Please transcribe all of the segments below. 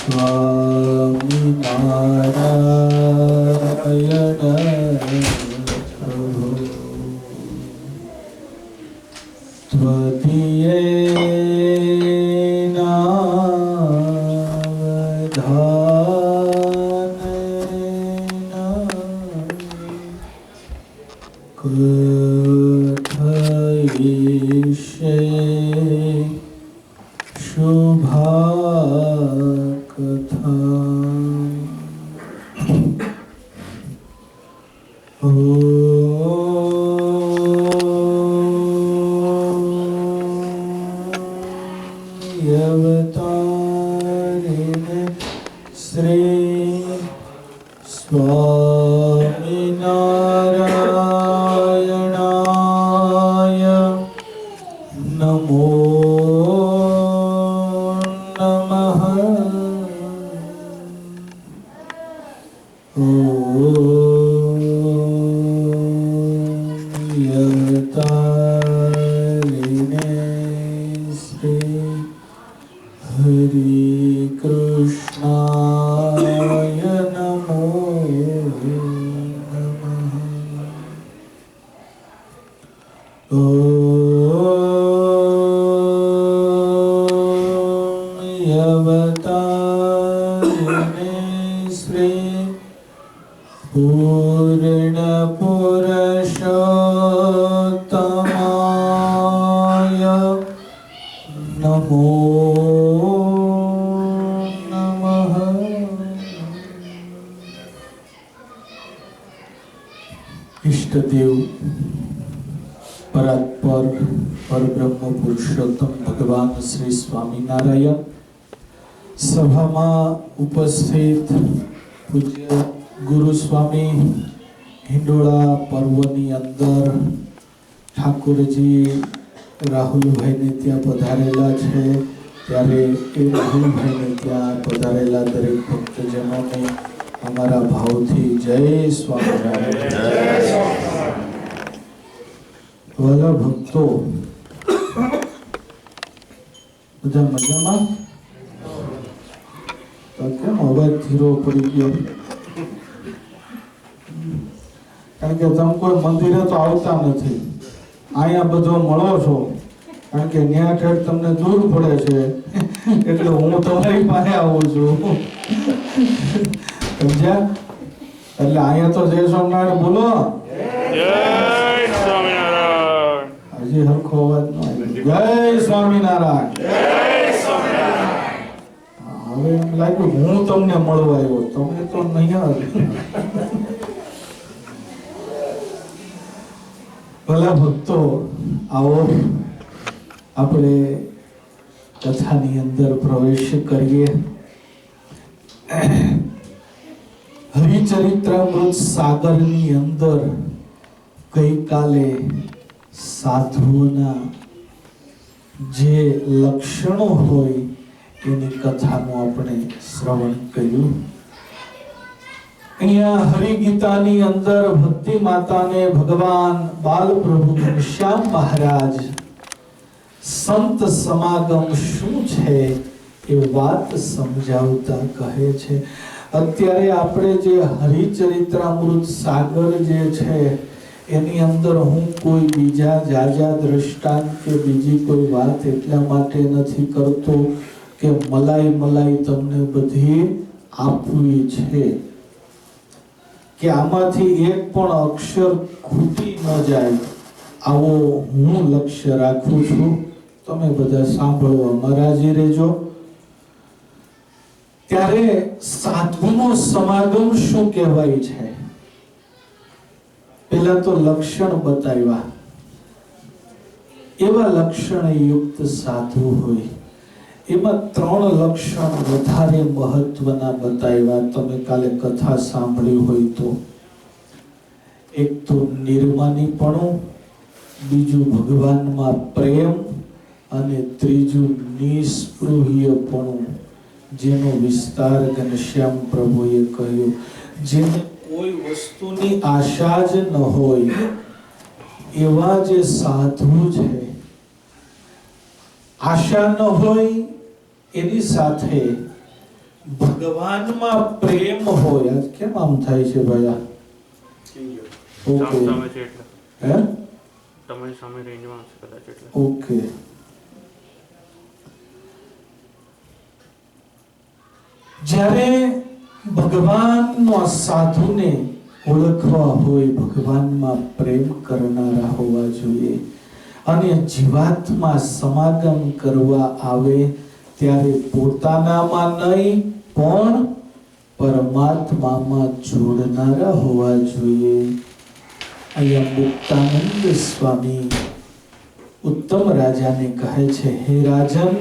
સ્વામિનારાયણ પ્રભુ કથયિષ્યે શુભા કથા યવતારિણે શ્રી સ્વામિનારાયણાય નમો નમઃ. યવતારિણે શ્રી હરિ કૃષ્ણાય નમો યવતારિણે શ્રી પૂર્ણ પુરુષોત્તમાય નમો નમઃ. ઈષ્ટદેવ પરાત્પર પરબ્રહ્મ પુરુષોત્તમ ભગવાન શ્રી સ્વામિનારાયણ, સભામાં ઉપસ્થિત પૂજ્ય ગુરુ સ્વામી હિંડોળા પર્વની અંદર ઠાકોરજી રાહુલભાઈને ત્યાં પધારેલા છે, ત્યારે એ રાહુલભાઈને ત્યાં પધારેલા દરેક ભક્તજનોને અમારા ભાવથી જય સ્વામિનારાયણ. વાલા ભક્તો, બધા મજામાં? તો કેમ અવાજ ધીરો પડી ગયો? કારણ કે તમે કોઈ મંદિરે તો આવતા નથી, અહીંયા બધો મળો છો, કારણ કે ન્યા ઠેઠ તમને દૂર પડે છે, એટલે હું તમારી પાસે આવું છું, સમજ્યા? એટલે અહીંયા તો જય સ્વામિનારાયણ બોલો. હજી હરખો અવાજ ન આવ્યો. જય સ્વામિનારાયણ. હવે એમ લાગ્યું હું તમને મળવા આવ્યો, તમે તો નહીં આવ્યા. ભલા ભક્તો, આવો આપણે કથાની અંદર પ્રવેશ કરીએ. હરિચરિત્રામૃત સાગરની અંદર ગઈકાલે સાધુઓના જે લક્ષણો હોય એની કથાનું આપણે શ્રવણ કર્યું. અહીંયા હરિગીતાની અંદર ભક્તિ માતાને ભગવાન બાલપ્રભુ ઘનશ્યામ મહારાજ સંત સમાગમ શું છે એ વાત સમજાવતા કહે છે. અત્યારે આપણે જે હરિચરિત્રામૃત સાગર જે છે એની અંદર હું કોઈ બીજા જાજા દ્રષ્ટાંત કે બીજી કોઈ વાત એટલા માટે નથી કરતો કે મલાઈ તમને બધી આપવી છે કે આમાંથી એક પણ અક્ષર ખૂટી ન જાય, આવો હું લક્ષ્ય રાખું છું. તમે બધા સાંભળવામાં રાજી રહેજો. ત્યારે સાધુનો સમાગમ શું કહેવાય છે? પહેલા તો લક્ષણ બતાવ્યા. એવા લક્ષણ યુક્ત સાધુ હોય એમાં 3 લક્ષણ વધારે મહત્વના બતાવ્યા. તમે કાલે કથા સાંભળી હોય તો, એક તો નિર્માનીપણું, બીજું ભગવાનમાં પ્રેમ અને ત્રીજું નિસ્પૃહ્યપણું, જેનો વિસ્તાર ઘનશ્યામ પ્રભુએ કહ્યું. જેને કોઈ વસ્તુની આશા જ ન હોય એવા જે સાધુ છે, આશા ન હોય એની સાથે ભગવાનમાં પ્રેમ હોય. આજ કેમ આમ થાય છે ભયા? ઓકે સામે છે એટલે હે તમારી સામે રેન્જમાં છે કદાચ એટલે. ઓકે. જ્યારે ભગવાનનો સાધુને ઓળખવા હોય, ભગવાનમાં પ્રેમ કરનારા હોવા જોઈએ, અને જીવાત્મા સમાગમ કરવા આવે ત્યારે પોતાનામાં નહીં પણ પરમાત્મામાં જોડનારા હોવા જોઈએ. અહીંયા મુક્તાનંદ સ્વામી ઉત્તમ રાજાને કહે છે, હે રાજન,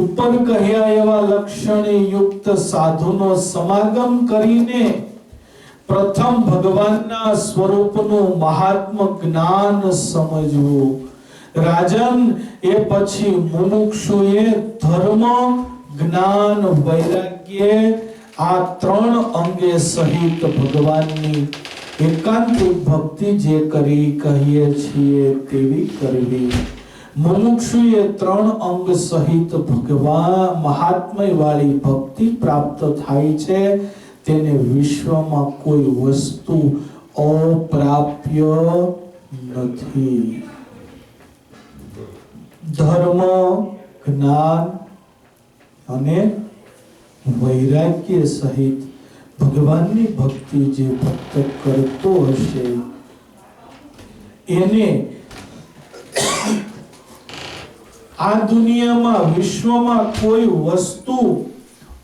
ઉપર કહ્યા એવા લક્ષણે યુક્ત સાધુનો સમાગમ કરીને પ્રથમ ભગવાનના સ્વરૂપનું મહાત્મ જ્ઞાન સમજવું. રાજન, એ પછી મુમુક્ષુએ ધર્મ, જ્ઞાન, વૈરાગ્ય આ ત્રણ અંગે સહિત ભગવાનની એકાંતિક ભક્તિ જે કરી કહીએ છીએ તેવી કરવી. મુમુક્ષુએ ત્રણ અંગ સહિત ભગવાન મહાત્મય વાળી ભક્તિ પ્રાપ્ત થાય છે. તેને વિશ્વમાં કોઈ વસ્તુ અપ્રાપ્ય નથી. ધર્મ, જ્ઞાન અને વૈરાગ્ય સહિત ભગવાનની ભક્તિ જે ભક્ત કરતો હશે એને આ દુનિયામાં, વિશ્વમાં કોઈ વસ્તુ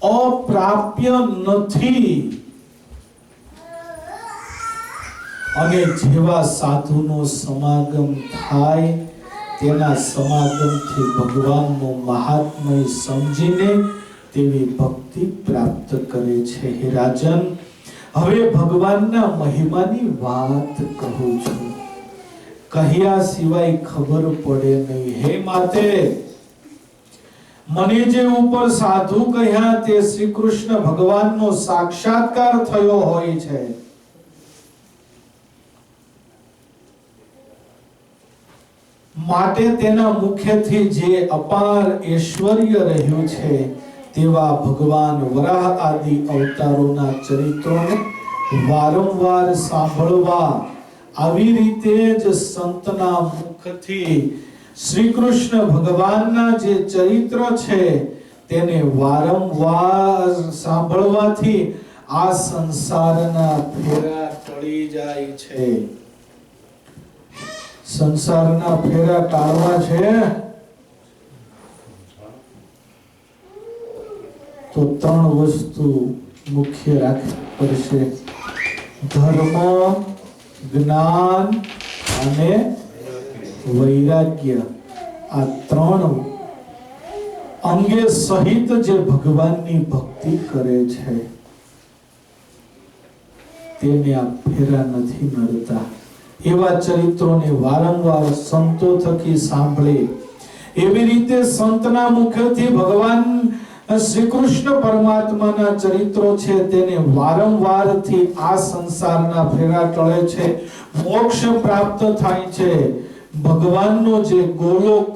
અપ્રાપ્ય નથી. અને જેવા સાધુનો સમાગમ થાય તેના સમાગમથી ભગવાનનું મહાત્મય સમજીને તેવી ભક્તિ પ્રાપ્ત કરે છે. હે રાજન, હવે ભગવાનના મહિમાની વાત કહું છું, કહ્યા સિવાય ખબર પડે નહીં. હે માતે, મને જે ઉપર સાધુ કહ્યા તે શ્રી કૃષ્ણ ભગવાનનો સાક્ષાત્કાર થયો હોય છે. માટે તેના મુખથી જે અપાર ઐશ્વર્ય રહ્યું છે તેવા ભગવાન વરાહ આદિ અવતારોના ચરિત્રોને વારંવાર સાંભળવા, આવી રીતે જ સંતના મુખથી શ્રી કૃષ્ણ ભગવાનના જે ચરિત્ર છે તેને વારંવાર સાંભળવાથી આ સંસારના ફેરા ટળી જાય છે. સંસારના ફેરા ટાળવા છે તો ત્રણ વસ્તુ મુખ્ય રાખવી પડશે: ધર્મ, જ્ઞાન અને વૈરાગ્ય. આ ત્રણ અંગે સહિત જે ભગવાનની ભક્તિ કરે છે તેને આ ફેરા નથી નડતા. એવા ચરિત્રોને વારંવાર સંતો થકી સાંભળે. એવી રીતે સંતના મુખથી ભગવાન શ્રી કૃષ્ણ પરમાત્માના ચરિત્રો છે તેને વારંવારથી આ સંસારના ફેરા ટળે છે, મોક્ષ પ્રાપ્ત થાય છે. ભગવાનનો જે ગોલોક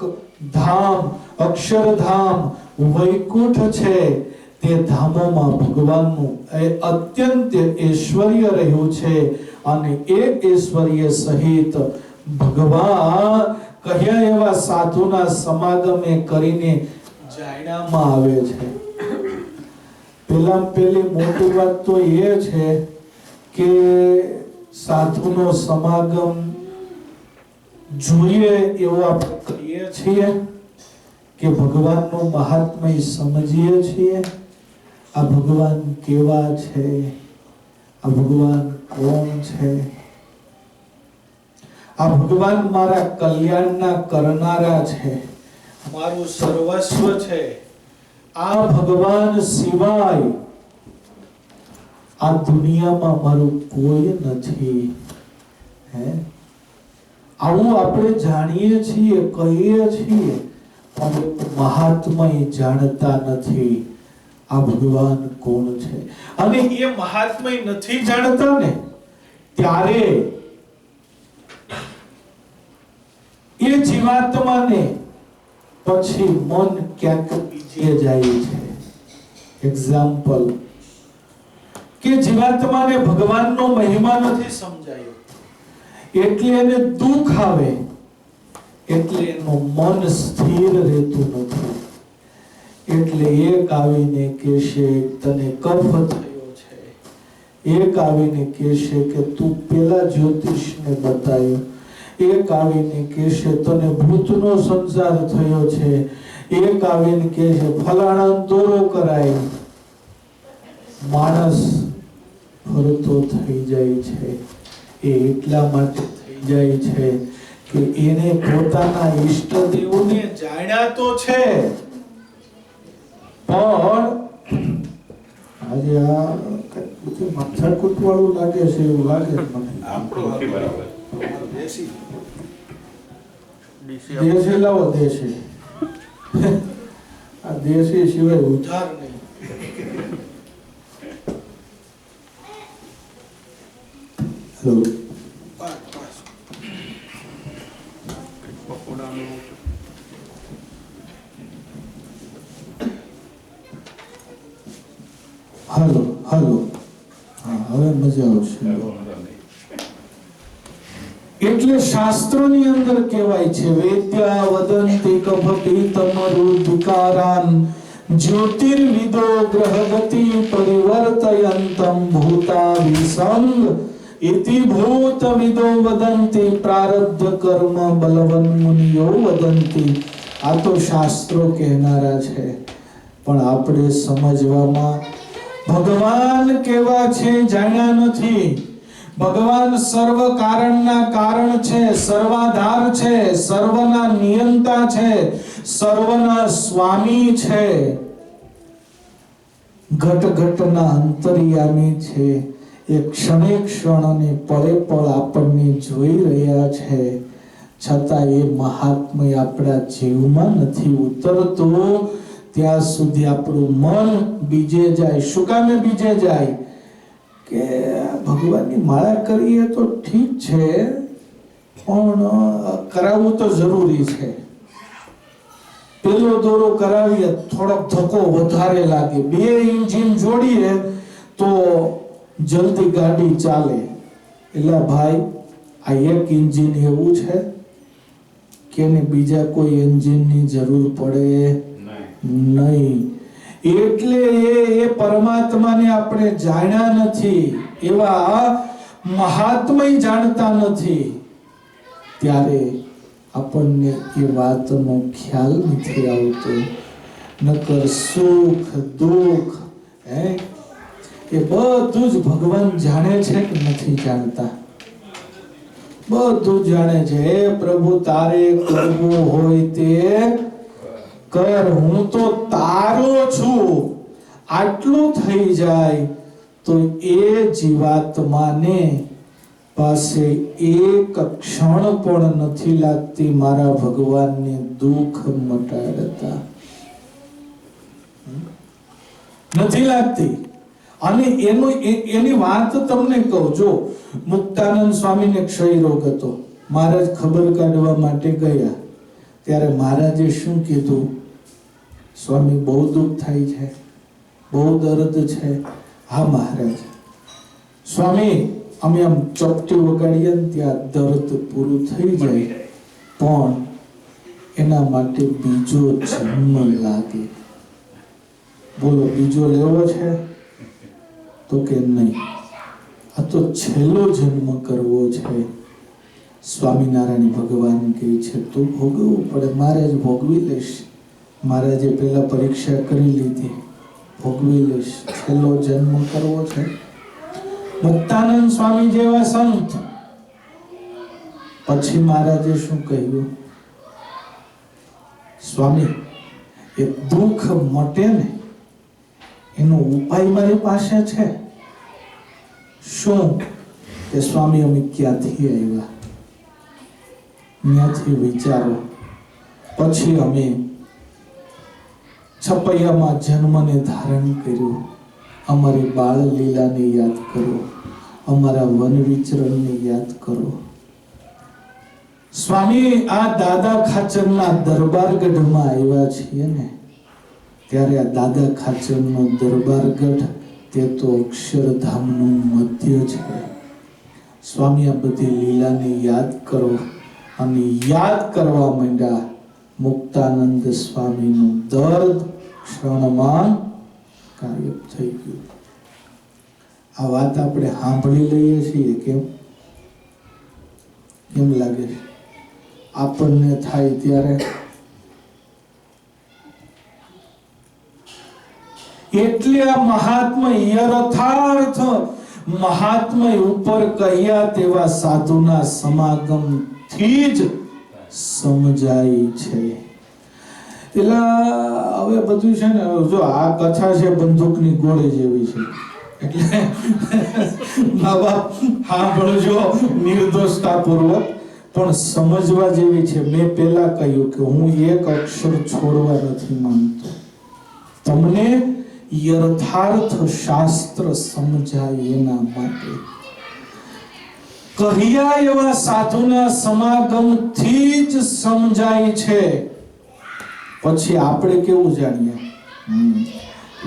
ધામ, અક્ષરધામ, વૈકુંઠ છે તે ધામોમાં ભગવાનનું અત્યંત ઐશ્વર્ય રહ્યું છે. અને એ ઐશ્વર્ય સહિત ભગવાન કહ્યા એવા સાધુના સમાગમે કરીને જાણ્યામાં આવે છે. પહેલી મોટી વાત તો એ છે કે સાધુનો સમાગમ જોઈએ એવો આપણે કરીએ છીએ કે ભગવાનનું મહાત્મય સમજીએ છીએ. આ ભગવાન કેવા છે, આ ભગવાન કોણ છે, આ ભગવાન મારા કલ્યાણના કરનારા છે, મારું સર્વસ્વ છે. આ ભગવાન સિવાય આ દુનિયામાં મારું કોઈ નથી. હે, આવું આપણે જાણીએ છીએ, કહીએ છીએ, પણ મહાત્મા જાણતા નથી આ ભગવાન કોણ છે. અને એ મહાત્મા નથી જાણતા ને ત્યારે એ જીવાત્માને પછી મન ક્યાંક બીજે જાય છે. એક્ઝામ્પલ કે જીવાત્માને ભગવાનનો મહિમા નથી સમજાયો, એટલે એને દુઃખ આવે, એટલે એનું મન સ્થિર રહેતું નથી. એટલે એક આવીને કહેશે તને કફ થયો છે, એક આવીને કહેશે કે તું પેલા જ્યોતિષને બતાવ્યો, એક આવીને કહેશે તને ભૂતનો સંસાર થયો છે, એક આવીને કહેશે ફલાણા દોરો કરાય. માણસ ફરતો થઈ જાય છે એ એટલા માટે થઈ જાય છે કે એને પોતાના ઈષ્ટદેવને જાણ્યા તો છે, પણ આજે આ બધું માથાકૂટ વાળું લાગે છે એવું લાગે છે મને. દેશી લાવો, દેશી. આ દેશી સિવાય ઉધાર નહીં. હેલો, હાલો હાલો, હા હવે મજા આવશે. એટલે શાસ્ત્રોની અંદર કહેવાય છે વેદ્યા વદંતી કફપીતમ રુધિકારાન જ્યોતિર્વિદો ગ્રહગતિ પરિવર્તયંતમ ભૂતા વિસંગ ઇતિ ભૂતવિદો વદંતી પ્રારબ્ધ કર્મ બલવન મુનિયો વદંતી. આ તો શાસ્ત્રો કહેનારા છે, પણ આપણે સમજવામાં ભગવાન કેવા છે જાણ્યા નથી. ભગવાન સર્વ કારણના કારણ છે, સર્વાધાર છે, સર્વના નિયંતા છે, સર્વના સ્વામી છે, ઘટ ઘટના અંતર્યામી છે. એ ક્ષણે ક્ષણ અને પળે પળ આપણને જોઈ રહ્યા છે, છતાં એ મહાત્મય આપણા જીવમાં નથી ઉતરતું. ત્યાં સુધી આપણું મન બીજે જાય. શું કામે બીજે જાય? કે ભગવાનની માળા કરીએ તો ઠીક છે, પણ કરાવવું તો જરૂરી છે. પેલો દોરો કરાવીએ થોડોક ધક્કો વધારે લાગે, 2 એન્જિન જોડીએ તો જલ્દી ગાડી ચાલે. એટલે ભાઈ આ એક એન્જિન એવું છે કે બીજા કોઈ એન્જિનની જરૂર પડે નહીં. એટલે એ પરમાત્માને આપણે જાણ્યા નથી, એવા મહાત્મય જાણતા નથી, ત્યારે આપણને એ વાતનો ખ્યાલ નથી આવતો. નકર સુખ દુઃખ એ બધું જ ભગવાન જાણે છે કે નથી જાણતા? બધું જાણે છે. હે પ્રભુ, તારે કરવું હોય તે કર, હું તો તારો છું. આટલું થઈ જાય તો એ જીવાત્માને પાસે એક ક્ષણ પણ નથી લાગતી મારા ભગવાનને દુઃખ મટાડતા, નથી લાગતી. અને એની વાત તમને કહું. જો મુક્તાનંદ સ્વામીને ક્ષય રોગ હતો, મહારાજ ખબર કાઢવા માટે ગયા, ત્યારે મહારાજે શું કીધું? સ્વામી, બહુ દુઃખ થાય છે, બહુ દર્દ છે. હા મહારાજ. સ્વામી, અમે આમ ચોપટી વગાડીએ ને ત્યાં દર્દ પૂરું થઈ જાય, પણ એના માટે બીજો જન્મ લાગે. બોલો, બીજો લેવો છે? તો કે નહીં, આ તો છેલ્લો જન્મ કરવો છે. સ્વામિનારાયણ ભગવાન કહે છે તું ભોગવવું પડે. મહારાજ ભોગવી લઈશ. મહારાજે પેલા પરીક્ષા કરી લીધી, ભોગવી લઈશ, છેલ્લો જન્મ કરવો છે. મુક્તાનંદ સ્વામી જેવા સંત. પછી મહારાજે શું કહ્યું? સ્વામી, એ દુઃખ મટે ને એનો ઉપાય મારી પાસે છે. શું? કે સ્વામી, અમે ક્યાંથી આવ્યા, ત્યાંથી વિચારો. પછી અમે છપૈયામાં જન્મને ધારણ કર્યું. અમારી બાળ લીલાને યાદ કરો, અમારા વન વિચરણને યાદ કરો. સ્વામી, આ દાદા ખાચરના દરબારગઢમાં આવ્યા છીએ ને, ત્યારે આ દાદા ખાચરનો દરબારગઢ તે તો અક્ષરધામનું મધ્ય છે. સ્વામી આ બધી લીલાને યાદ કરો અને યાદ કરવા માંડ્યા. મુક્તાનંદ સ્વામીનું દર્દ ક્ષણમાં ગાયબ થઈ ગયું. આ વાત આપણે સાંભળી લઈએ છીએ. કેમ લાગે છે? આપણને થાય ત્યારે એટલે આ મહાત્મા યથાર્થ મહાત્મા ઉપર કહ્યા તેવા સાધુના સમાગમથી જ સમજાય છે. એટલે હવે બધું છે ને, જો આ કથા છે બંદૂકની ગોળી જેવી છે. એટલે મા બાપ સાંભળજો નિર્દોષતાપૂર્વક, પણ સમજવા જેવી છે. મેં પહેલા કહ્યું કે હું એક અક્ષર છોડવા નથી માંગતો. તમને યથાર્થ શાસ્ત્ર સમજાય એના માટે કહ્યા એવા સાધુના સમાગમથી જ સમજાય છે. પછી આપણે કેવું જાણીએ?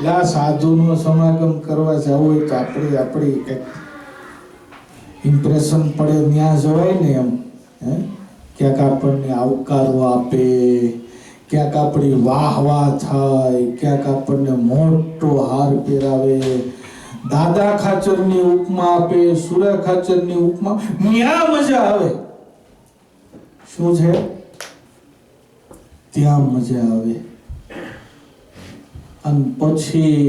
લા સાધુનો સમાગમ કરવા જવું હોય તો આપણી કંઈક ઇમ્પ્રેશન પડે ત્યાં જવાય ને એમ. ક્યાંક આપણને આવકારો આપે, ક્યાંક આપણી વાહ વાહ થાય, ક્યાંક આપણને મોટો હાર પહેરાવે, દાદા ખાચરની ઉપમા આપે, સુરા ખાચરની ઉપમા, ત્યાં મજા આવે. શું છે? ત્યાં મજા આવે. અને પછી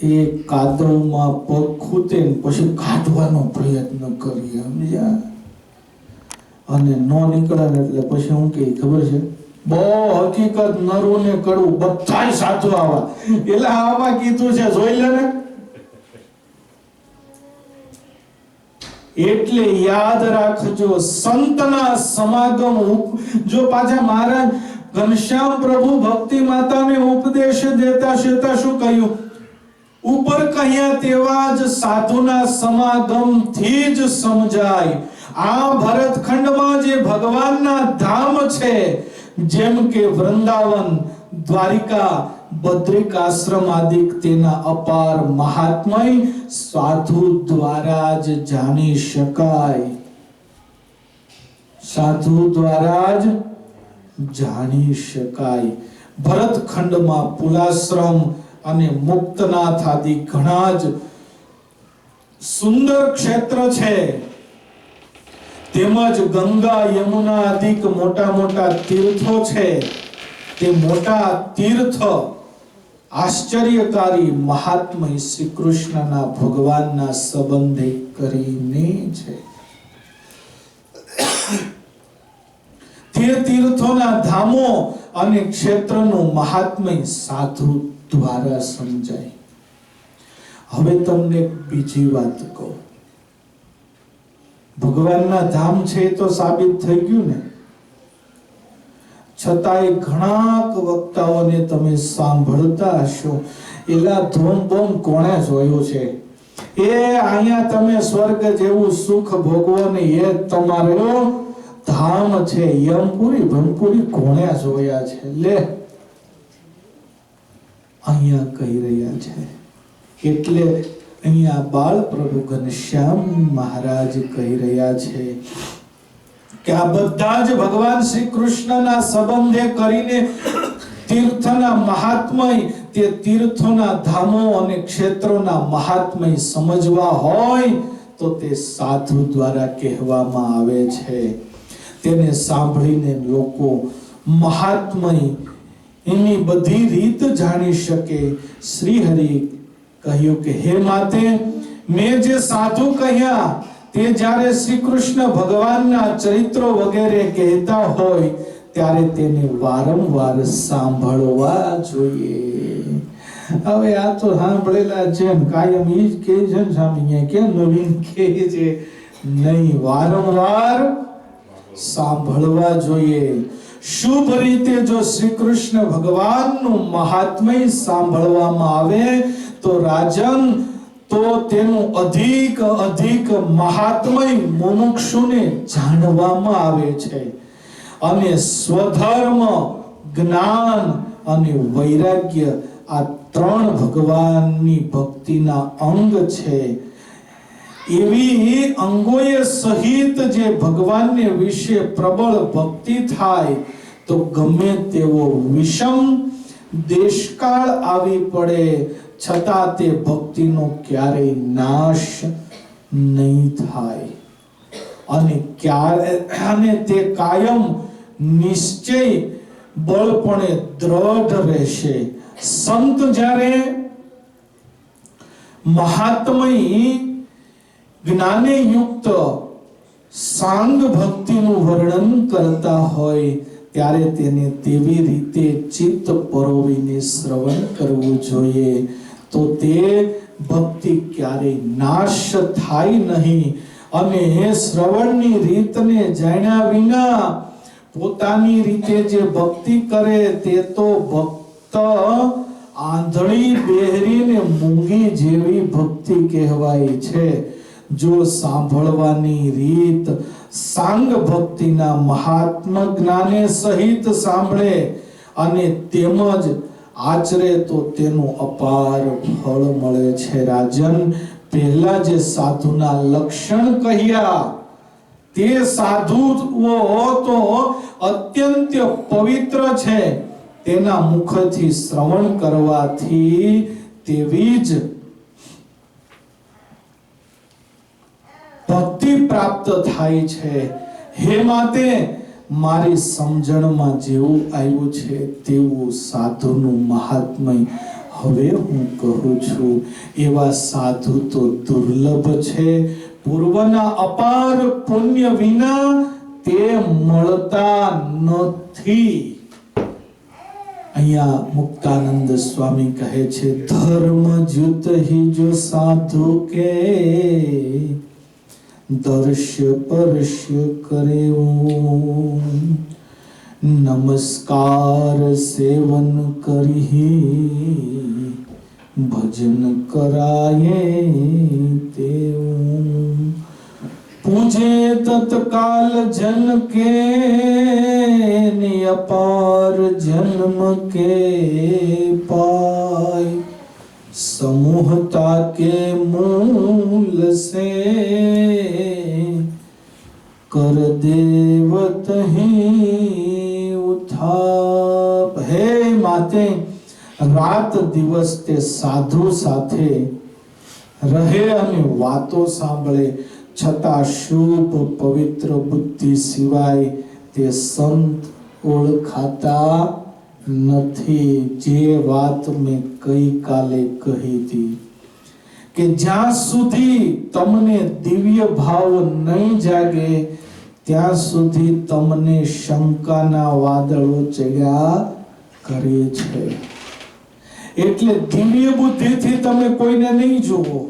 એ કાદવમાં પગ ખૂતે પછી કાઢવાનો પ્રયત્ન કરીએ, સમજ્યા? અને નો નીકળે એટલે પછી હું કે ખબર છે, બહુ હકીકત નરું ને કડવું બધાય સાચું આવા. એટલે આમાં કીધું છે, જોઈ લે ને. એટલે યાદ રાખજો, સંતના સમાગમ. જો પાછા મહારાજ ઘનશ્યામ પ્રભુ ભક્તિ માતાને ઉપદેશ દેતા શું કહ્યું? ઉપર કહ્યા તેવા જ સાધુના સમાગમથી જ સમજાય. આ ભરતખંડમાં જે ભગવાનના ધામ છે, જેમ કે વૃંદાવન, દ્વારિકા, બદ્રિકાશ્રમ આદિ, તેના અપાર મહાત્મય સાધુ દ્વારા જ જાણી શકાય. સાધુ દ્વારા જ જાણી શકાય. ભરતખંડમાં પુલાશ્રમ અને મુક્તનાથ આદિ ઘણા જ સુંદર ક્ષેત્ર છે. તેમજ ગંગા, યમુના આદિ મોટા મોટા તીર્થો છે. તે મોટા તીર્થ આશ્ચર્યકારી મહાત્મય શ્રી કૃષ્ણના ભગવાનના સંબંધે કરીને છે. તે તીર્થોના ધામો અને ક્ષેત્રનું મહાત્મય સાધુ દ્વારા સમજાય. હવે તમને બીજી વાત કહું. ભગવાનના ધામ છે તો સાબિત થઈ ગયું ને. છતાંય ઘણા વક્તાઓને તમે સાંભળતા હશો, એલા ધોમ બોમ કોણે જોયું છે? એ અહીંયા તમે સ્વર્ગ જેવું સુખ ભોગવો ને એ તમારો ધામ છે. યમપુરી ભમપુરી કોણે જોયા છે? લે, અહીંયા કહી રહ્યા છે. એટલે અહીંયા બાળ પ્રભુ ઘનશ્યામ મહારાજ કહી રહ્યા છે કે આ બધા જ ભગવાન શ્રી કૃષ્ણના સંબંધે કરીને તીર્થના મહાત્મય, તે તીર્થોના ધામો અને ક્ષેત્રોના મહાત્મય સમજવા હોય તો તે સાધુ દ્વારા કહેવામાં આવે છે. તેને સાંભળીને લોકો મહાત્મય એની બધી રીત જાણી શકે. શ્રી હરિ કહ્યું કે હે માતે, મેં જે સાધુ કહ્યા તે જ્યારે શ્રી કૃષ્ણ ભગવાનના ચરિત્રો વગેરે કહેતા હોય ત્યારે તેને વારંવાર સાંભળવા જોઈએ. હવે આ તો સાંભળેલા જેમ કાયમ ઈ જ કહે છે ને સ્વામી, કેમ નવીન કહે છે? નહીં, વારંવાર સાંભળવા જોઈએ. શુભ રીતે જો શ્રી કૃષ્ણ ભગવાનનું મહાત્મય સાંભળવામાં આવે તો રાજન, તો તેનું અધિક મહાત્મય મુમુક્ષુને જાણવામાં આવે છે અને સ્વધર્મ, જ્ઞાન અને વૈરાગ્ય આ ત્રણ ભગવાનની ભક્તિના અંગ છે. એવી અંગોએ સહિત જે ભગવાનને વિશે પ્રબળ ભક્તિ થાય તો ગમે તેવો વિષમ દેશકાળ આવી પડે છતાં તે ભક્તિનો ક્યારેય નાશ નહીં થાય અને તે કાયમ નિશ્ચય બળપણે દ્રઢ રહેશે. સંત જ્યારે મહાત્મય જ્ઞાને યુક્ત સાંગ ભક્તિનું વર્ણન કરતા હોય ત્યારે તેને તેવી રીતે ચિત્ત પરોવીને શ્રવણ કરવું જોઈએ તો તે ભક્તિ ક્યારેય નાશ થાય નહીં. અને શ્રવણની રીતને જાણ્યા વિના પોતાની રીતે જે ભક્તિ કરે તે તો ભક્ત આંધળી બહેરી ને મૂંગી જેવી ભક્તિ કહેવાય છે. જો સાંભળવાની રીત સાંગ ભક્તિના મહાત્મા જ્ઞાને સહિત સાંભળે અને તેમજ આચરે તો તેનું અપાર ફળ મળે છે. રાજન, પહેલા જે સાધુના લક્ષણ કહ્યા તે સાધુઓ તો અત્યંત પવિત્ર છે. તેના મુખથી શ્રવણ કરવાથી તેવી જ ભક્તિ પ્રાપ્ત થાય છે. હે માતે, મારી સમજણમાં જેવું આવ્યું છે તેવું સાધુનું મહાત્મય હવે હું કહું છું. એવા સાધુ તો દુર્લભ છે. પૂર્વના અપાર પુણ્ય વિના તે મળતા નથી. અહીંયા મુક્તાનંદ સ્વામી કહે છે, ધર્મ જુત હી જો સાધુ કે દર્શ પરશ કરે નમસ્કાર સેવન કરી ભજન કરાયે તેવું પૂજે તત્કાલ જન કે ને અપાર જન્મ કે પાય समूहता के मूल से कर देवत ही उथाप. हे माते, रात દિવસ તે સાધુ સાથે રહે અને વાતો સાંભળે છતાં શુભ પવિત્ર બુદ્ધિ સિવાય તે સંત ઓળખાતા નથી. જે વાત મેં ગઈ કાલે કહી હતી કે જ્યાં સુધી તમને દિવ્ય ભાવ નહીં જાગે ત્યાં સુધી તમને શંકાના વાદળો ચડ્યા કરે છે. એટલે દિવ્ય બુદ્ધિથી તમે કોઈને નહીં જુઓ.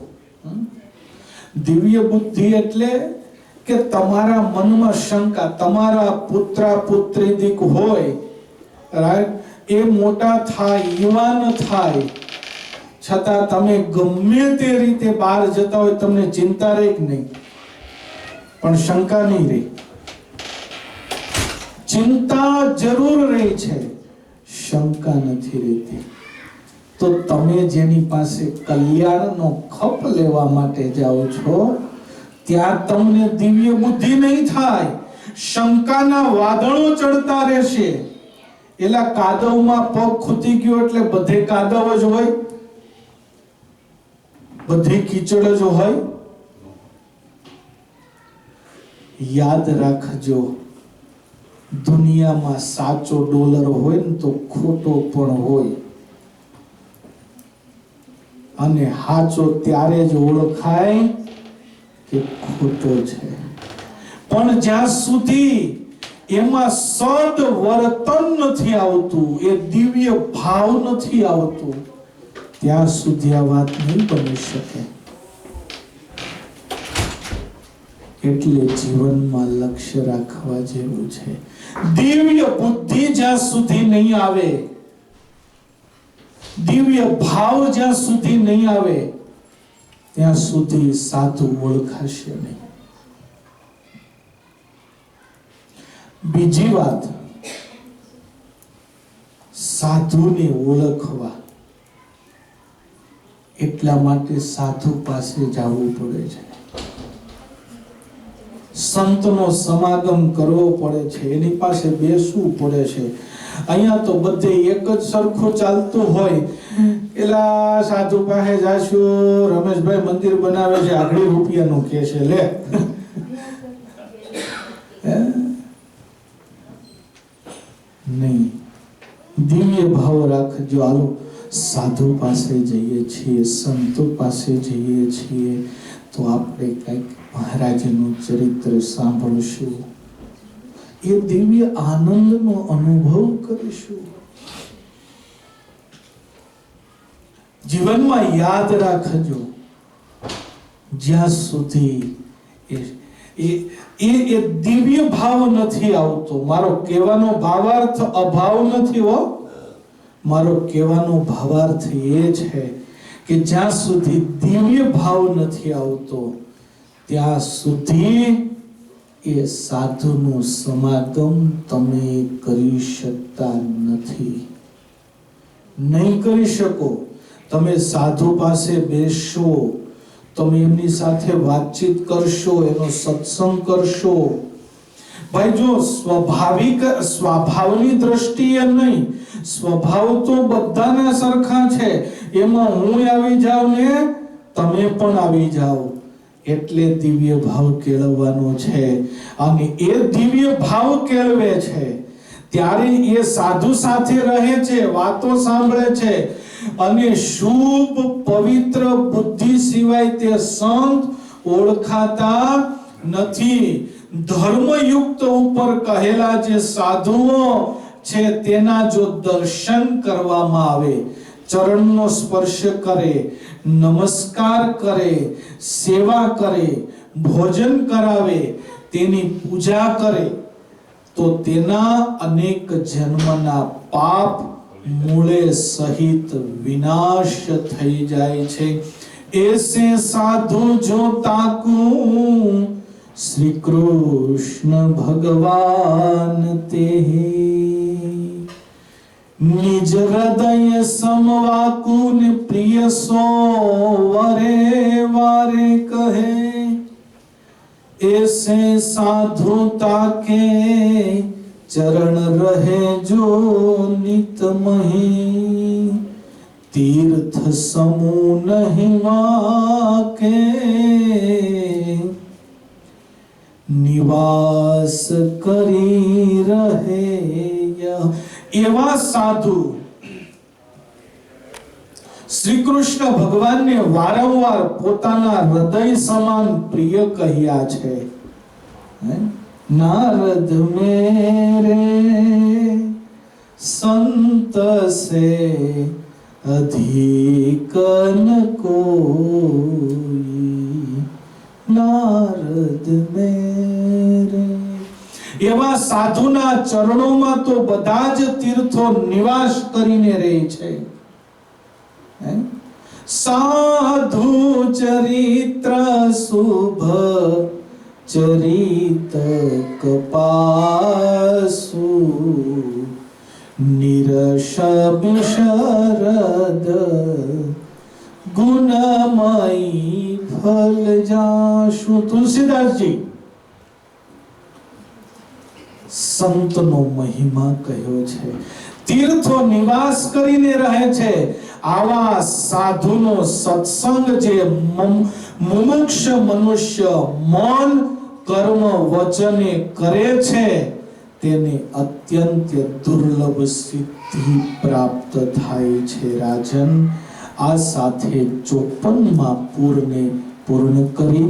દિવ્ય બુદ્ધિ એટલે કે તમારા મનમાં શંકા, તમારા પુત્રા પુત્રી દીક હોય, રાઈટ, એ મોટા થાય, યુવાન થાય, છતાં તમે ગમે તે રીતે બહાર જતા હોય તમને ચિંતા રહે કે નહીં, પણ શંકા નહીં રહે. ચિંતા જરૂર રહે છે, શંકા નથી રહેતી. તો તમે જેની પાસે કલ્યાણનો ખપ લેવા માટે જાઓ છો ત્યાં તમને દિવ્ય બુદ્ધિ નહીં થાય, શંકાના વાદળો ચડતા રહેશે. એલા કાદવમાં પગ ખૂતી ગયો એટલે બધે કાદવ જ હોય, બધી કીચડ જ હોય. યાદ રાખજો, દુનિયામાં સાચો ડોલર હોય ને તો ખોટો પણ હોય, અને સાચો ત્યારે જ ઓળખાય કે ખોટો છે. પણ જ્યાં સુધી એમાં સદ વર્તન નથી આવતું, એ દિવ્ય ભાવ નથી આવતું, ત્યાં સુધી આ વાત નહીં બની શકે. એટલે જીવનમાં લક્ષ્ય રાખવા જેવું છે. દિવ્ય બુદ્ધિ જ્યાં સુધી નહીં આવે, દિવ્ય ભાવ જ્યાં સુધી નહીં આવે ત્યાં સુધી સાધુ ઓળખાશે નહીં. બીજી વાત, સાધુને ઓળખવા એટલા માટે સાધુ પાસે જવું પડે છે, સંતનો સમાગમ કરવો પડે છે, એની પાસે બેસવું પડે છે. અહીંયા તો બધે એક જ સરખું ચાલતું હોય. એલા સાધુ પાસે જાશું, રમેશભાઈ મંદિર બનાવે છે, આગળ રૂપિયાનું કે છે, લે નહીં. દિવ્ય ભાવ રાખજો. હાલો સાધુ પાસે જઈએ છીએ, સંતો પાસે જઈએ છીએ તો આપણે કંઈક મહારાજનું ચરિત્ર સાંભળશું, એ દિવ્ય આનંદનો અનુભવ કરીશું. જીવનમાં યાદ રાખજો, જ્યાં સુધી એ દિવ્ય ભાવ નથી આવતો, મારો કહેવાનો ભાવાર્થ અભાવ નથી હો, મારો કહેવાનો ભાવાર્થ એ છે કે જ્યાં સુધી દિવ્ય ભાવ નથી આવતો ત્યાં સુધી એ સાધુનું સમાગમ તમે કરી શકતા નથી, નહીં કરી શકો. તમે સાધુ પાસે બેસશો, તમે એમની સાથે વાતચીત કરશો, એનો સત્સંગ કરશો. ભાઈ જો સ્વભાવની દ્રષ્ટિએ નહીં, સ્વભાવ તો બધાના સરખા છે, એમાં હું આવી જાઉં ને તમે પણ આવી જાઓ એટલે દિવ્ય ભાવ કેળવવાનો છે. અને એ દિવ્ય ભાવ કેળવે છે ત્યારે એ સાધુ સાથે રહે છે, વાતો સાંભળે છે, અને શુભ પવિત્ર બુદ્ધિ સિવાય તે સંત ઓળખાતા નથી. ધર્મયુક્ત ઉપર કહેલા જે સાધુઓ છે તેના જો દર્શન કરવામાં આવે, ચરણનો સ્પર્શ કરે, નમસ્કાર કરે, સેવા કરે, ભોજન કરાવે, તેની પૂજા કરે તો તેના અનેક જન્મના પાપ મૂળે સહિત વિનાશ થઈ જાય છે. એસે સાધુ જો તાકું શ્રી કૃષ્ણ ભગવાન તે નિજ હૃદય સમવાકુન પ્રિય સો વરે વારે કહે. ऐसे साधु ताके चरण रहे जो नित मही तीर्थ समूह नहीं वाके निवास करी रहे. एवा साधु શ્રી કૃષ્ણ ભગવાનને વારંવાર પોતાના હૃદય સમાન પ્રિય કહ્યા છે. નારદ મેરે સંત સે અધિક ન કોઈ, નારદ મેરે. એવા સાધુના ચરણોમાં તો બધા જ તીર્થો નિવાસ કરીને રહે છે. साधु चरित्र शुभ चरित कपासु निरश विशरद गुणमयी फल जाशु. तुलसीदास जी સંતનો મહિમા કહ્યો છે, તીર્થો નિવાસ કરીને રહે છે. આવા સાધુનો સત્સંગ જે મુમુક્ષ મનુષ્ય મન કર્મ વચને કરે છે તેને અત્યંત દુર્લભ સિદ્ધિ પ્રાપ્ત થાય છે. રાજન, આ સાથે 54મા પૂરને પૂર્ણ કરી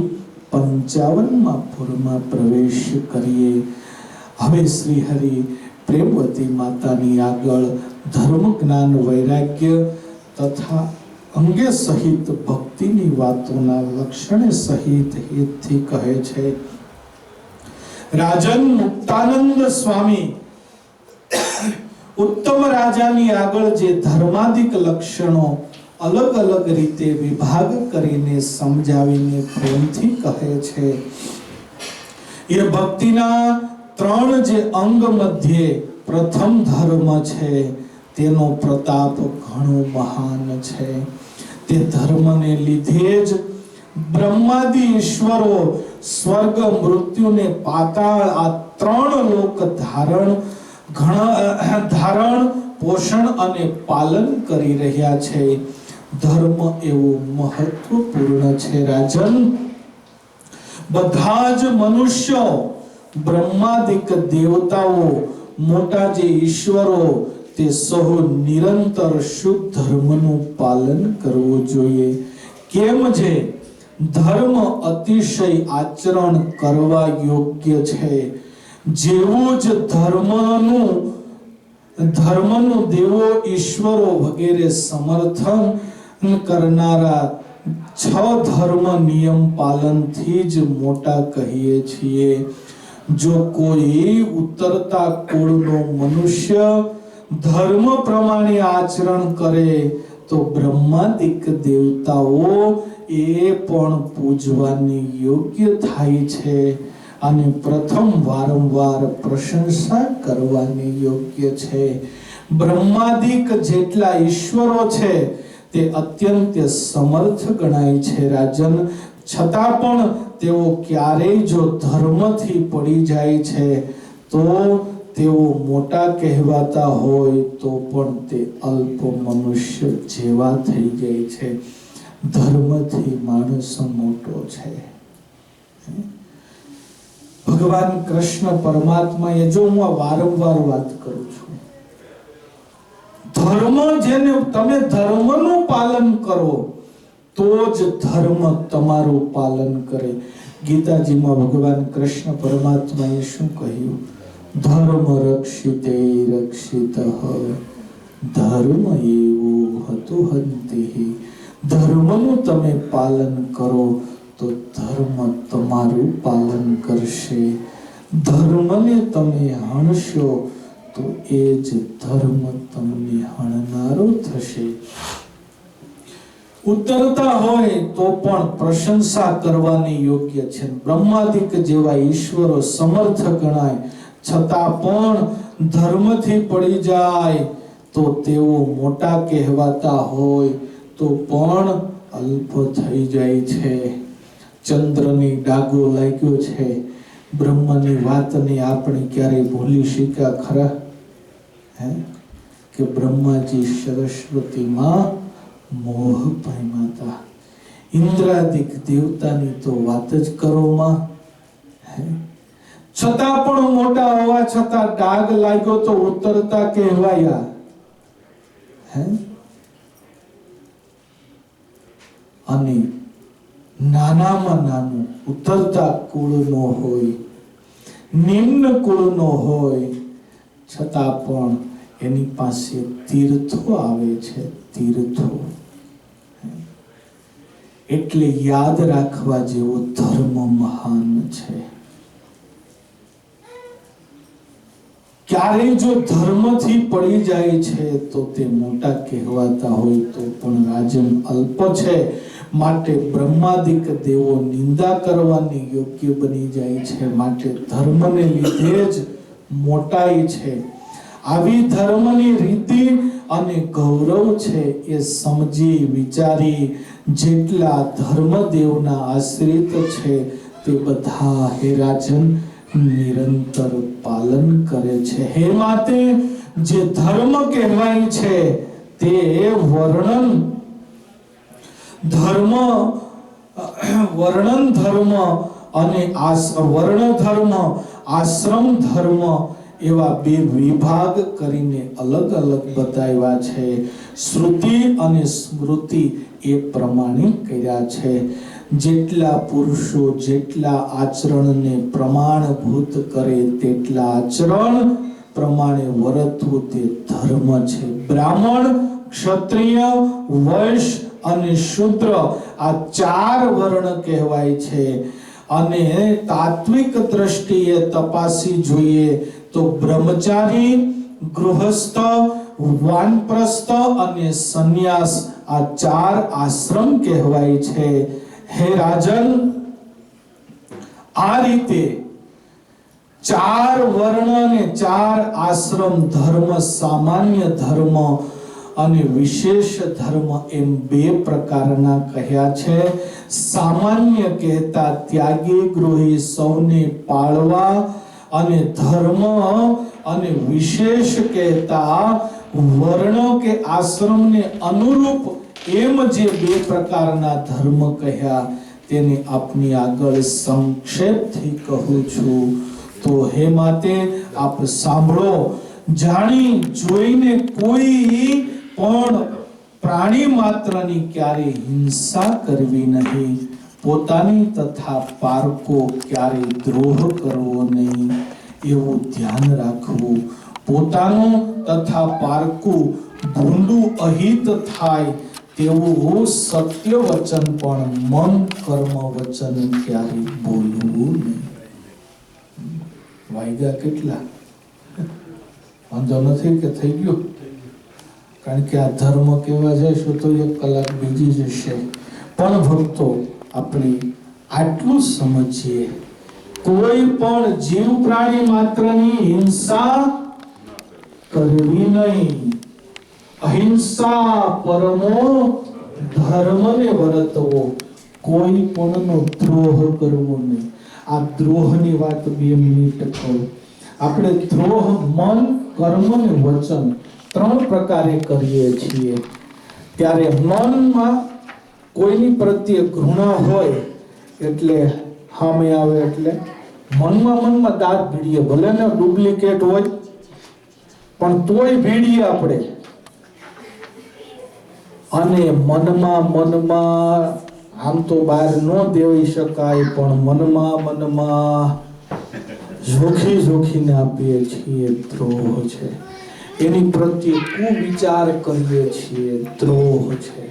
55મા પૂરમાં પ્રવેશ કરીએ. હવે શ્રી હરિ પ્રેમવતી માતાની આગળ ધર્મ જ્ઞાન વૈરાગ્ય તથા અંગે સહિત ભક્તિની વાતોના લક્ષણે સહિત હેતથી કહે છે. રાજન મુક્તાનંદ સ્વામી ઉત્તમ રાજાની આગળ જે ધર્માદિક લક્ષણો અલગ અલગ રીતે વિભાગ કરીને સમજાવીને પ્રેમથી કહે છે, એ ભક્તિના 3 જે અંગ મધ્યે પ્રથમ ધર્મ છે તેનો પ્રતાપ ઘણો મહાન છે. તે ધર્મને લીધે જ બ્રહ્માદિ ઈશ્વરો સ્વર્ગ, મૃત્યુ ને પાતાળ આ ત્રણ લોક ધારણ, પોષણ અને પાલન કરી રહ્યા છે. ધર્મ એવો મહત્વપૂર્ણ છે રાજન. બધા જ મનુષ્યો, બ્રહ્માદિક દેવતાઓ, મોટા જે ઈશ્વરો, તે સહુ નિરંતર શુદ્ધ ધર્મનું પાલન કરવું જોઈએ. કેમ છે? ધર્મ અતિશય આચરણ કરવા યોગ્ય છે. જેવું જ ધર્મનું દેવો, ઈશ્વરો વગેરે સમર્થન કરનારા 6 ધર્મ નિયમ પાલનથી જ મોટા કહીએ છીએ. જો કોઈ ઉતરતા કુળનો મનુષ્ય ધર્મ પ્રમાણે આચરણ કરે તો બ્રહ્માદિક દેવતાઓ એ પણ પૂજવાની યોગ્ય થાય છે અને પ્રથમ વારંવાર પ્રશંસા કરવાની યોગ્ય છે. બ્રહ્માદિક જેટલા ઈશ્વરો છે તે અત્યંત સમર્થ ગણાય છે રાજન. છતાં પણ તેઓ ક્યારેય જો ધર્મથી પડી જાય છે તો તેઓ મોટા કહેવાતા હોય તો પણ તે અલ્પ મનુષ્ય જેવા થઈ જાય છે. ધર્મથી માણસ મોટો છે. ભગવાન કૃષ્ણ પરમાત્માએ, જો હું વારંવાર વાત કરું છું, ધર્મ જેને તમે ધર્મનું પાલન કરો તો જ ધર્મ તમારું પાલન કરે. ગીતાજીમાં ભગવાન કૃષ્ણ પરમાત્માએ શું કહ્યું? ધર્મ રક્ષિતે રક્ષિતઃ ધર્મ એવો હતો હંતિ. ધર્મનું તમે પાલન કરો તો ધર્મ તમારું પાલન કરશે. ધર્મને તમે હણશો તો એ જ ધર્મ તમને હણનારો થશે. ઉતરતા હોય તો પણ પ્રશંસા કરવાની યોગ્ય છે. બ્રહ્માદિક જેવા ઈશ્વરો સમર્થ ગણાય, છતાં પણ ધર્મથી પડી જાય તો તેઓ મોટા કહેવાતા હોય તો પણ અલ્પ થઈ જાય છે. ચંદ્રની ડાગો લાગ્યો છે, બ્રહ્મની વાતને આપણે ક્યારે ભૂલી શક્યા ખરા? કે બ્રહ્માજી સરસ્વતીમાં મોહ પામ્યા હતા. ઇન્દ્રાદિક દેવતાની તો વાત જ કરો માં. છતાં પણ મોટા હોવા છતાં ડાગ લાગ્યો તો ઉતરતા કહેવાયા. અને નાનામાં નાનું ઉતરતા કુળનો હોય, નિમ્ન કુળનો હોય, છતાં પણ એની પાસે તીર્થો આવે છે. તીર્થો એટલે યાદ રાખવા જેવો ધર્મ મહાન છે. ક્યારે જો ધર્મથી પડી જાય છે તો તે મોટા કહેવાતા હોય તો પણ રાજન અલ્પ છે. માટે બ્રહ્માદિક દેવો નિંદા કરવાની યોગ્ય બની જાય છે. માટે ધર્મને લીધે જ મોટાઈ છે. આવી ધર્મની રીતિ અને ગૌરવ છે એ સમજી વિચારી જેટલા ધર્મદેવના આશ્રિત છે તે બધા હે રાજન નિરંતર પાલન કરે છે. હે માતે જે ધર્મ કહેવાય છે તે વર્ણન ધર્મ અને વર્ણ ધર્મ, આશ્રમ ધર્મ એવા 2 વિભાગ કરીને અલગ અલગ બતાવ્યા છે. શ્રુતિ અને સ્મૃતિ એ પ્રમાણે કર્યા છે. જેટલા પુરુષો જેટલા આચરણને પ્રમાણભૂત કરે તેટલા આચરણ પ્રમાણે વર્તવું તે ધર્મ છે. બ્રાહ્મણ, ક્ષત્રિય, વૈશ્ય અને શૂદ્ર આ 4 વર્ણ કહેવાય છે. અને તાત્વિક દ્રષ્ટિએ તપાસી જોઈએ તો બ્રહ્મચારી, ગૃહસ્થ, વાનપ્રસ્થ અને સંન્યાસ આ 4 આશ્રમ કહેવાય છે. હે રાજન, આ રીતે ચાર વર્ણ અને ચાર આશ્રમ ધર્મ, સામાન્ય ધર્મ અને વિશેષ ધર્મ એમ બે પ્રકારના કહ્યા છે. સામાન્ય કહેતા ત્યાગી ગૃહી સૌને પાળવા અને ધર્મ, અને વિશેષ કહેતા વર્ણ કે આશ્રમને અનુરૂપ એમ જે બે પ્રકારના ધર્મ કહ્યા તેને આપની આગળ સંક્ષેપથી કહું છું. તો હે માતે આપ સાંભળો. જાણી જોઈને કોઈ પણ પ્રાણી માત્રની ક્યારે હિંસા કરવી નહીં. પોતાની તથા પારકો ક્યારે દ્રોહ કરવો નહીં એવું ધ્યાન રાખવું. પોતાનું તથા પારકું ભૂંડું અહિત થાય તેવું સત્ય વચન પણ મન કર્મ વચન ક્યારે બોલવું નહીં. વાયગા કેટલા? વાંધો નથી કે થઈ ગયું? કારણ કે આ ધર્મ કેવા જઈશું તો 1 કલાક બીજી જશે. પણ ભક્તો આપણે આટલું સમજીએ, કોઈ પણ જીવ પ્રાણી માત્રની હિંસા કરવી નહીં. અહિંસા પરમો ધર્મને વર્તવો. કોઈ પણનો દ્રોહ કરવો નહીં. આ દ્રોહની વાત 2 મિનિટ કહું. આપણે દ્રોહ મન, કર્મ અને વચન 3 પ્રકારે કરીએ છીએ. ત્યારે મનમાં કોઈની પ્રત્યે ઘૃણા હોય એટલે સામે આવે એટલે મનમાં દાંત ભીડીએ. ભલે ને ડુપ્લિકેટ હોય પણ તોય ભીડીએ આપણે. અને મનમાં આમ તો બહાર ન દેવી શકાય પણ મનમાં જોખીને આપીએ છીએ. દ્રોહ છે. એની પ્રત્યે કુવિચાર કરીએ છીએ. દ્રોહ છે.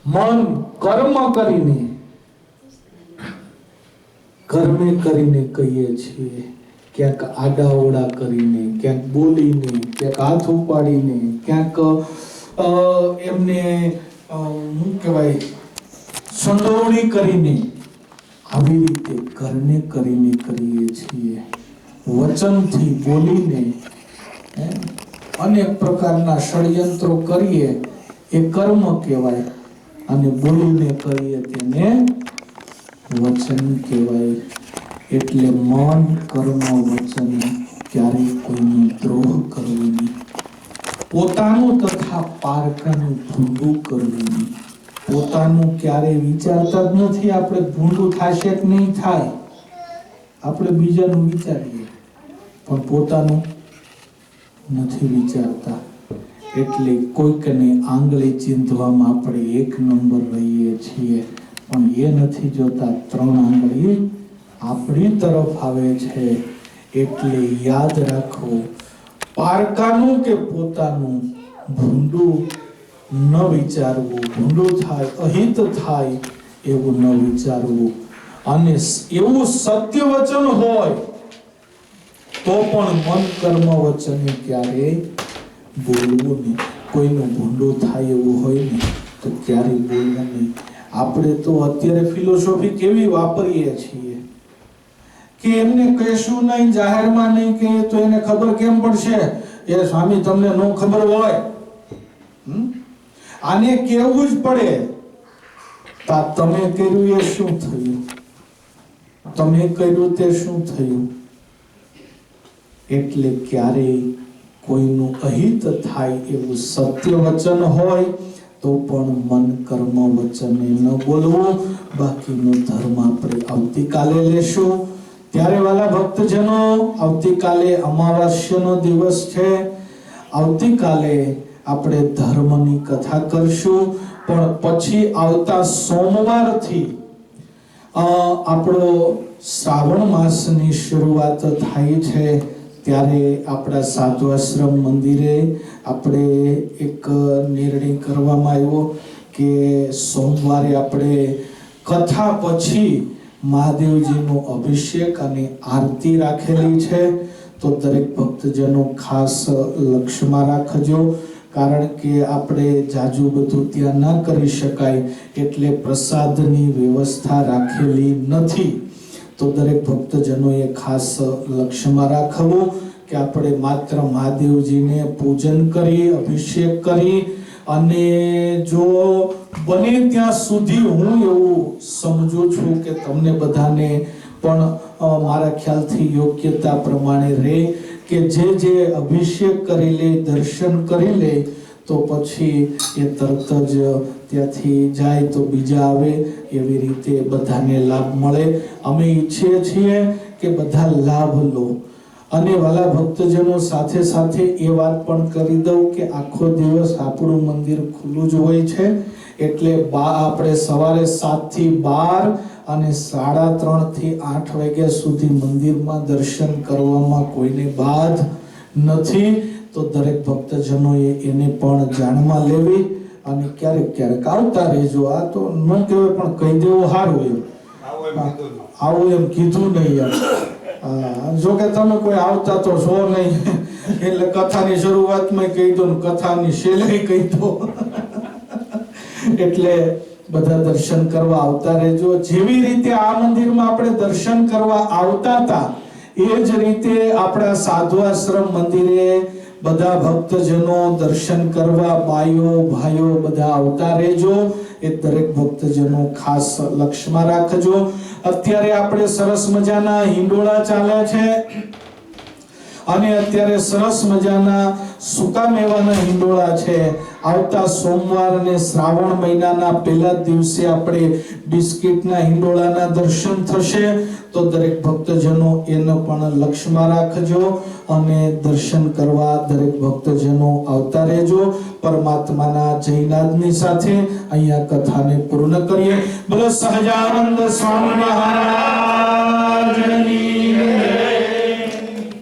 મન કર્મ કરીને કહીએ છીએ. ક્યાંક આડાઓડા કરીને, ક્યાંક બોલીને, ક્યાંક હાથ ઉપાડીને, ક્યાંક એમને શું કહેવાય સંડોવણી કરીને, આવી રીતે કરીને કરીએ છીએ. વચનથી બોલીને અનેક પ્રકારના ષડયંત્રો કરીએ એ કર્મ કહેવાય, અને બોલીને કરીએ તેને વચન કહેવાય. એટલે મન, કર્મ, વચન ક્યારેય કોઈનો દ્રોહ કરવો નહીં. પોતાનું તથા પારકાનું ભૂંડું કરવું નહીં. પોતાનું ક્યારેય વિચારતા જ નથી આપણે ભૂંડું થશે કે નહીં થાય. આપણે બીજાનું વિચારીએ પણ પોતાનું નથી વિચારતા. એટલે કોઈકને આંગળી ચીંધવામાં આપણે 1 નંબર રહીએ છીએ, પણ એ નથી જોતા 3 આંગળી આપણી તરફ આવે છે. એટલે યાદ રાખો, પારકાનું કે પોતાનું ભૂંડું ન વિચારવું. ભૂંડું થાય, અહિત થાય એવું ન વિચારવું. અને એવું સત્ય વચન હોય તો પણ મન, કર્મ, વચને ક્યારેય બોલવું નહીં. કોઈનું ભૂંડું થાય એવું હોય ને તો ક્યારેય બોલવું નહીં. આપણે તો અત્યારે ફિલોસોફી કેવી વાપરીએ છીએ કે એમને કહેશું નહીં, જાહેરમાં નહીં કહે તો એને ખબર કેમ પડશે? એ સ્વામી તમને ન ખબર હોય, આને કેવું જ પડે. તમે કર્યું એ શું થયું? તમે કર્યું તે શું થયું? એટલે ક્યારેય કોઈનું અહિત થાય એવું સત્ય વચન હોય તો પણ મન, કર્મ, વચને ન બોલવું. બાકીનો ધર્મ આપણે આવતીકાલે લેશું. ત્યારે વાલા ભક્તજનો, આવતીકાલે અમાવાસ્યાનો દિવસ છે. આવતીકાલે આપણે ધર્મની કથા કરશું, પણ પછી આવતા સોમવારથી આપણો શ્રાવણ માસની શરૂઆત થાય છે. ત્યારે આપણા સાધુ આશ્રમ મંદિરે આપણે એક નિર્ણય કરવામાં આવ્યો કે સોમવારે આપણે કથા પછી મહાદેવજીનો અભિષેક અને આરતી રાખેલી છે. તો દરેક ભક્તજનો ખાસ લક્ષ્યમાં રાખજો, કારણ કે આપણે જાજુ બધું ત્યાં ન કરી શકાય એટલે પ્રસાદની વ્યવસ્થા રાખેલી નથી. તો દરેક ભક્તજનોએ ખાસ લક્ષ્યમાં રાખવું કે આપણે માત્ર મહાદેવજીને પૂજન કરી, અભિષેક કરી અને જો બને ત્યાં સુધી હું એવું સમજુ છું કે તમને બધાને પણ મારા ખ્યાલથી યોગ્યતા પ્રમાણે રહે કે જે અભિષેક કરી લે, દર્શન કરી લે તો પછી એ તરત જ ત્યાંથી જાય તો બીજા આવે, એવી રીતે બધાને લાભ મળે. અમે ઈચ્છીએ છીએ કે બધા લાભ લો. અને વાલા ભક્તજનો, સાથે સાથે એ વાત પણ કરી દઉં કે આખો દિવસ આપણું મંદિર ખુલ્લું જ હોય છે. એટલે આપણે સવારે 7 થી 12 અને 3:30 થી 8 વાગ્યા સુધી મંદિરમાં દર્શન કરવામાં કોઈને બાધ નથી. તો દરેક ભક્તજનોએ એને પણ જાણમાં લેવી અને ક્યારેક આવતા રહેજો. આ તો ન કહેવાય પણ કહી દેવું સારું એમ. આવું એમ કીધું નહીં એમ. જો કે તમે કોઈ આવતા તો છો નહીં એટલે કથાની શરૂઆતમાં કહી દો ને કથાની છેલ્લે કહી દો. એટલે બધા દર્શન કરવા આવતા રહેજો. જેવી રીતે આ મંદિરમાં આપણે દર્શન કરવા આવતા હતા એ જ રીતે આપણા સાધુ આશ્રમ મંદિરે બધા ભક્તજનો દર્શન કરવા, બાઈઓ ભાઈઓ બધા આવતા રહેજો. એ દરેક ભક્તજનો ખાસ લક્ષ્યમાં રાખજો. અત્યારે આપણે સરસ મજાના હિંડોળા ચાલે છે અને અત્યારે સરસ મજાના સૂકા મેવાના હિંડોળા છે. આવતા સોમવાર અને શ્રાવણ મહિનાના પહેલા દિવસે આપણે બિસ્કિટના હિંડોળાના દર્શન થશે. તો દરેક ભક્તજનો એને પણ લક્ષ્યમાં રાખજો અને દર્શન કરવા દરેક ભક્તજનો આવતા રહેજો. પરમાત્માના જયનાદની સાથે અહીંયા કથાને પૂર્ણ કરીએ. બોલો સહજાનંદ સ્વામી મહારાજની